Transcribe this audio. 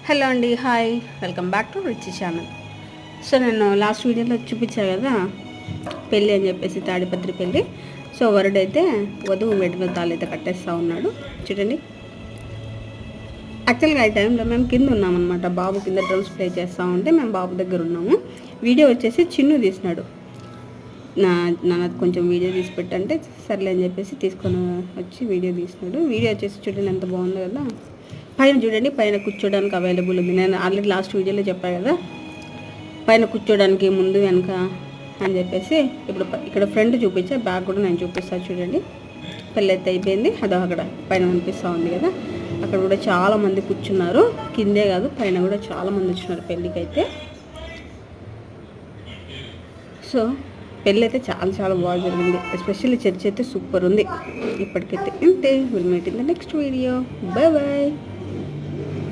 Hello అండి, hi, welcome back to rich channel. So నేను last వీడియోలో చూపించాను కదా పెళ్ళి అని చెప్పేసి, తాడిపత్రి పెళ్ళి. సో వరుడైతే వధువు మెడలో తాళైతే కట్టేస్తూ ఉన్నాడు. చూడండి, యాక్చువల్గా ఈ టైంలో మేము కింద ఉన్నామన్నమాట. బాబు కింద డ్రమ్స్ ప్లే చేస్తూ ఉంటే మేము బాబు దగ్గర ఉన్నాము. వీడియో వచ్చేసి చిన్ను తీసినాడు. నాన్న కొంచెం వీడియో తీసి పెట్టంటే సర్లే అని చెప్పేసి తీసుకొని వచ్చి వీడియో తీసినాడు. వీడియో వచ్చేసి చూడండి ఎంత బాగుందో కదా. పైన చూడండి, పైన కూర్చోడానికి అవైలబుల్ ఉంది. నేను ఆల్రెడీ లాస్ట్ వీడియోలో చెప్పాను కదా, పైన కూర్చోడానికి ముందు వెనక అని చెప్పేసి. ఇప్పుడు ఇక్కడ ఫ్రంట్ చూపించా, బ్యాక్ కూడా నేను చూపిస్తాను. చూడండి, పెళ్ళి అయితే అయిపోయింది. అదో అక్కడ పైన కనిపిస్తూ ఉంది కదా, అక్కడ కూడా చాలామంది కూర్చున్నారు. కిందే కాదు, పైన కూడా చాలామంది వచ్చినారు పెళ్ళికి అయితే. సో పెళ్ళి అయితే చాలా చాలా బాగా జరిగింది. ఎస్పెషల్లీ చర్చ్ అయితే సూపర్ ఉంది ఇప్పటికైతే. అంతే, will meet in the next video. Bye bye.